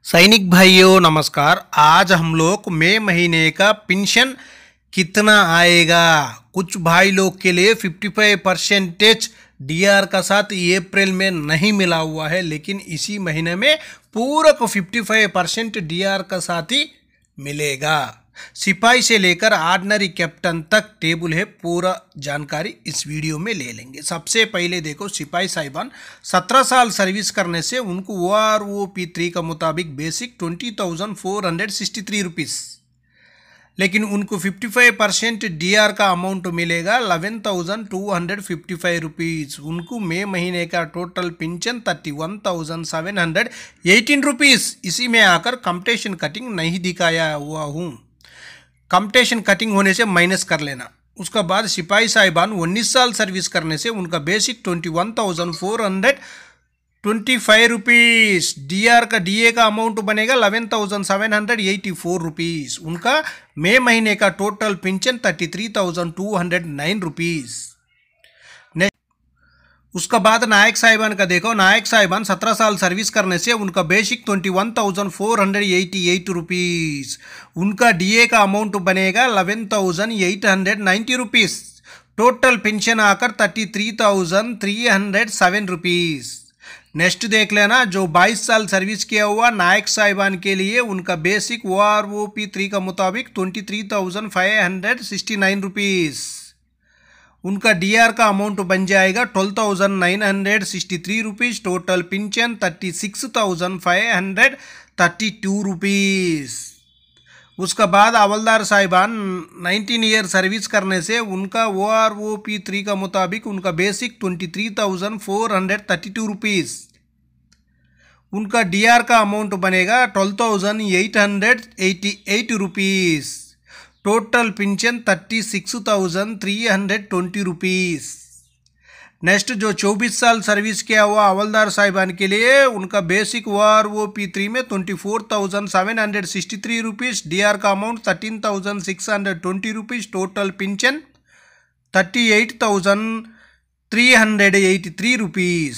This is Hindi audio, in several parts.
सैनिक भाइयों नमस्कार। आज हम लोग मई महीने का पेंशन कितना आएगा, कुछ भाई लोग के लिए 55% डीआर का साथ अप्रैल में नहीं मिला हुआ है, लेकिन इसी महीने में पूरा को 55% डीआर का साथ ही मिलेगा। सिपाही से लेकर ऑर्डिनरी कैप्टन तक टेबल है, पूरा जानकारी इस वीडियो में ले लेंगे। सबसे पहले देखो, सिपाही साहिबान 17 साल सर्विस करने से उनको OROP 3 का मुताबिक बेसिक 20,463 रुपीज़, लेकिन उनको 55% डीआर का अमाउंट मिलेगा 11,255 रुपीज़। उनको मई महीने का टोटल पेंशन 31,718 रुपीज़। इसी में आकर कंप्टेशन कटिंग नहीं दिखाया हुआ हूँ, कंप्टेशन कटिंग होने से माइनस कर लेना। उसका बाद सिपाही साहिबान 19 साल सर्विस करने से उनका बेसिक 21,425 रुपीज़, डीआर का डीए का अमाउंट बनेगा 11,784 रुपीज़। उनका मई महीने का टोटल पेंशन 33,209 रुपीज़। उसका बाद नायक साहिबान का देखो, नायक साहिबान 17 साल सर्विस करने से उनका बेसिक 21,488 रुपीज़, उनका डीए का अमाउंट बनेगा 11,890 रुपीज़। टोटल पेंशन आकर 33,307 रुपीज़। नेक्स्ट देख लेना, जो 22 साल सर्विस किया हुआ नायक साहिबान के लिए उनका बेसिक OROP 3 का मुताबिक 23,569 रुपीज़, उनका डीआर का अमाउंट बन जाएगा 12,963 रुपीज़। Total pension 36,532 rupees. उसका बाद हवलदार साहिबान 19 ईयर सर्विस करने से उनका OROP 3 का मुताबिक उनका बेसिक 23,432 रुपीज़, उनका डीआर का अमाउंट बनेगा 12,888 rupees. Total pension 36,320 rupees. Next, जो 24 साल सर्विस किया हुआ हवलदार साहिबान के लिए उनका बेसिक OROP 3 में 24,763 रुपीज़, डीआर का amount 13,620 rupees. Total pension 38,383 rupees.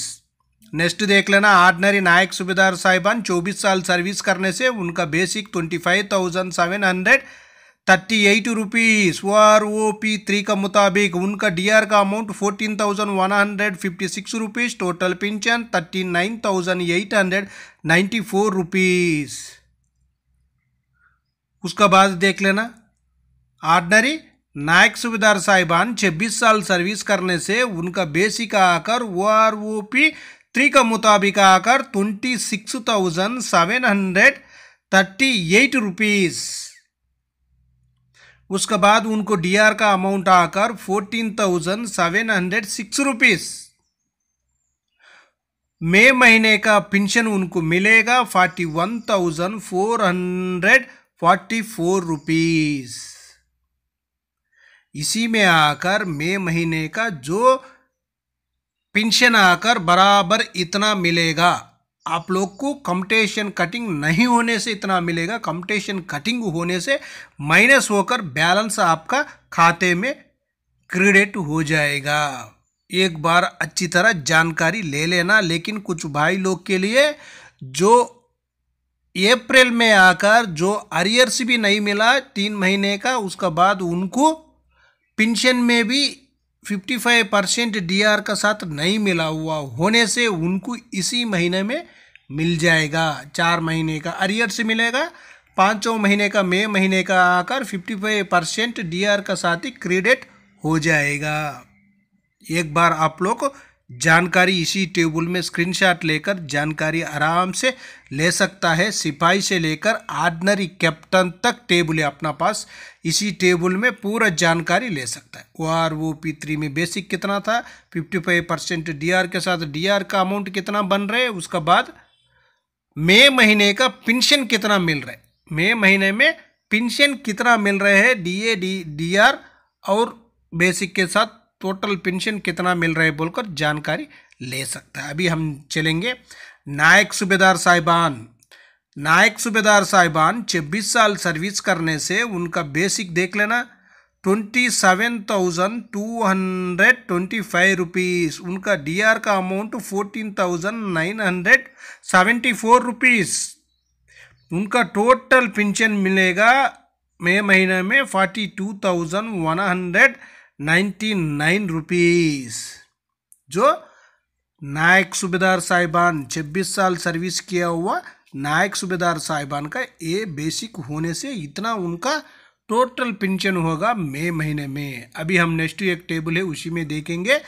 Next देख लेना, ऑर्डिनरी नायक सूबेदार साहिबान 24 साल सर्विस करने से उनका बेसिक 25,738 रुपीज़, OROP 3 का मुताबिक उनका डीआर का amount 14,156 rupees. Total pension 39,894 rupees. उसका बाद देख लेना, ऑर्डिनरी नायक सूबेदार साहिबान 26 साल सर्विस करने से उनका बेसिक आकर OROP 3 का मुताबिक आकर 26,738 रुपीज़। उसके बाद उनको डीआर का अमाउंट आकर 14,706 रुपीज़। मई महीने का पेंशन उनको मिलेगा 41,444 रुपीज़। इसी में आकर मई महीने का जो पेंशन आकर बराबर इतना मिलेगा। आप लोग को कंप्टेशन कटिंग नहीं होने से इतना मिलेगा, कंप्टेशन कटिंग होने से माइनस होकर बैलेंस आपका खाते में क्रेडिट हो जाएगा। एक बार अच्छी तरह जानकारी ले लेना। लेकिन कुछ भाई लोग के लिए जो अप्रैल में आकर जो अरियर्स भी नहीं मिला 3 महीने का, उसका बाद उनको पेंशन में भी 55% डीआर का साथ नहीं मिला हुआ होने से उनको इसी महीने में मिल जाएगा। 4 महीने का अरियर से मिलेगा, 5वें महीने का मई महीने का आकर 55% डीआर का साथ ही क्रेडिट हो जाएगा। एक बार आप लोग जानकारी इसी टेबल में स्क्रीनशॉट लेकर जानकारी आराम से ले सकता है। सिपाही से लेकर ऑर्डिनरी कैप्टन तक टेबल है अपना पास, इसी टेबल में पूरा जानकारी ले सकता है। OROP 3 में बेसिक कितना था, 55% डीआर के साथ डीआर का अमाउंट कितना बन रहा है, उसका बाद मई महीने का पेंशन कितना मिल रहा है, मई महीने में पेंशन कितना मिल रहे हैं, डीए डीआर और बेसिक के साथ टोटल पेंशन कितना मिल रहा है बोलकर जानकारी ले सकता है। अभी हम चलेंगे नायक सूबेदार साहिबान। नायक सूबेदार साहिबान 26 साल सर्विस करने से उनका बेसिक देख लेना 27,225 रुपीज़, उनका डीआर का अमाउंट 14,974 रुपीज़। उनका टोटल पेंशन मिलेगा मई महीने में 42,199 रुपीस। जो नायक सूबेदार साहिबान 26 साल सर्विस किया हुआ नायक सूबेदार साहिबान का ये बेसिक होने से इतना उनका टोटल पेंशन होगा मई महीने में। अभी हम नेक्स्ट एक टेबल है उसी में देखेंगे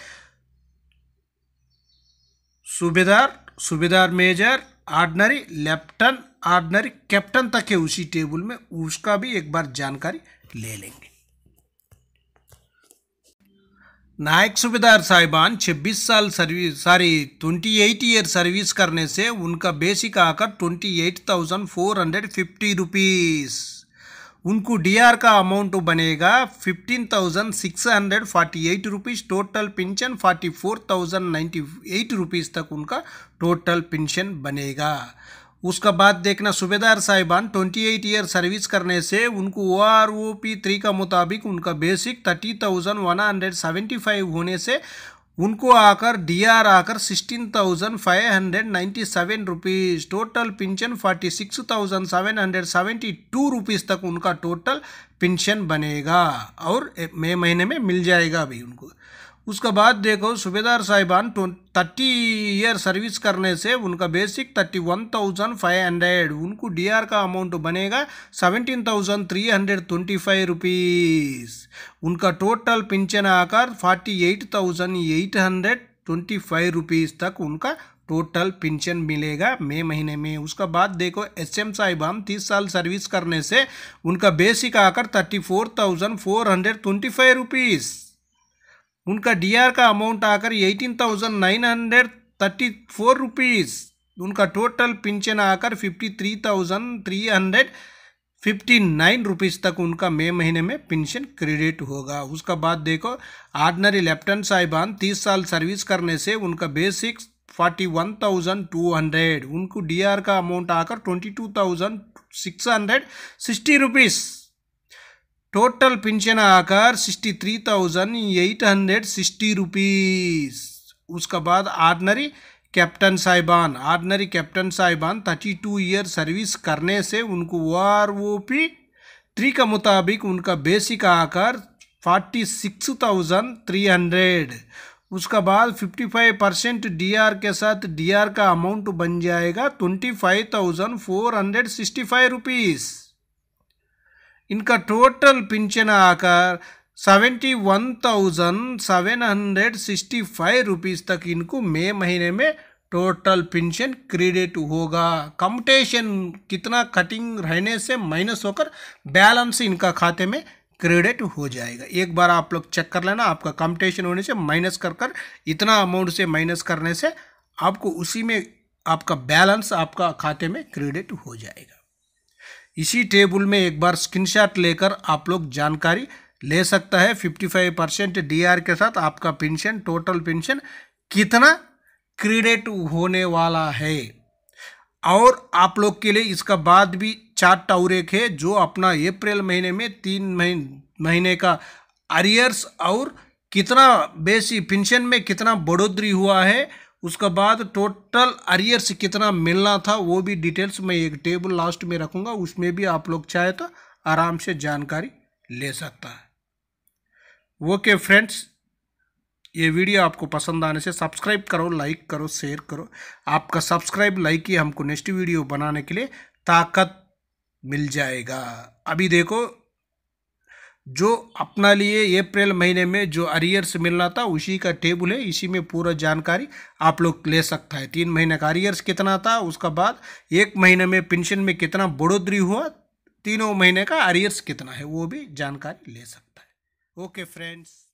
subedar major ordinary lieutenant ordinary captain तक है उसी टेबल में, उसका भी एक बार जानकारी ले लेंगे। नायक सूबेदार साहिबान 26 साल सर्विस 28 ईयर सर्विस करने से उनका बेसिक आकर 28,450 रुपीस। उनको डीआर का अमाउंट बनेगा 15,648 रुपीस। टोटल पेंशन 44,098 रुपीस तक उनका टोटल पेंशन बनेगा। उसका बाद देखना सूबेदार साहिबान 28 ईयर सर्विस करने से उनको OROP 3 का मुताबिक उनका बेसिक 30,175 होने से उनको आकर डीआर आकर 16,597 रुपीस। टोटल पेंशन 46,772 रुपीस तक उनका टोटल पेंशन बनेगा और मई महीने में मिल जाएगा अभी उनको। उसका बाद देखो सूबेदार साहिबान 30 ईयर सर्विस करने से उनका बेसिक 31,500, उनको डीआर का अमाउंट बनेगा 17,325 रुपीस। उनका टोटल पेंशन आकर 48,825 रुपीस तक उनका टोटल पेंशन मिलेगा मई महीने में। उसका बाद देखो SM साहिबान 30 साल सर्विस करने से उनका बेसिक आकर 34,425 रुपीस। उनका डीआर का अमाउंट आकर 18,934 रुपीस। उनका टोटल पेंशन आकर 53,359 रुपीस तक उनका मई महीने में पेंशन क्रेडिट होगा। उसका बाद देखो ऑर्डिनरी लेफ्टिनेंट साहिबान 30 साल सर्विस करने से उनका बेसिक 41,200, उनको डीआर का अमाउंट आकर 22,660 रुपीस। टोटल पेंशन आकर 63,860 रुपीस। उसका बाद ऑर्डिनरी कैप्टन साहिबान 32 ईयर सर्विस करने से उनको OROP 3 का मुताबिक उनका बेसिक आकर 46,300। उसका बाद 55% डीआर के साथ डीआर का अमाउंट बन जाएगा 25,465 रुपीस। इनका टोटल पेंशन आकर 71,765 रुपीस तक इनको मई महीने में टोटल पेंशन क्रेडिट होगा। कम्यूटेशन कितना कटिंग रहने से माइनस होकर बैलेंस इनका खाते में क्रेडिट हो जाएगा। एक बार आप लोग चेक कर लेना, आपका कम्यूटेशन होने से माइनस कर इतना अमाउंट से माइनस करने से आपको उसी में आपका बैलेंस आपका खाते में क्रेडिट हो जाएगा। इसी टेबल में एक बार स्क्रीनशॉट लेकर आप लोग जानकारी ले सकता है। 55% डीआर के साथ आपका पेंशन टोटल पेंशन कितना क्रेडिट होने वाला है। और आप लोग के लिए इसका बाद भी चार्ट और एक है जो अपना अप्रैल महीने में 3 महीने का अरियर्स और कितना बेसी पेंशन में कितना बढ़ोतरी हुआ है, उसका बाद टोटल अरियर्स कितना मिलना था वो भी डिटेल्स में एक टेबल लास्ट में रखूंगा, उसमें भी आप लोग चाहे तो आराम से जानकारी ले सकता है। ओके फ्रेंड्स, ये वीडियो आपको पसंद आने से सब्सक्राइब करो, लाइक करो, शेयर करो। आपका सब्सक्राइब लाइक ही हमको नेक्स्ट वीडियो बनाने के लिए ताकत मिल जाएगा। अभी देखो जो अपना लिए अप्रैल महीने में जो अरियर्स मिलना था उसी का टेबल है, इसी में पूरा जानकारी आप लोग ले सकता है। 3 महीने का अरियर्स कितना था, उसका बाद 1 महीने में पेंशन में कितना बढ़ोतरी हुआ, 3 महीने का अरियर्स कितना है वो भी जानकारी ले सकता है। Okay friends.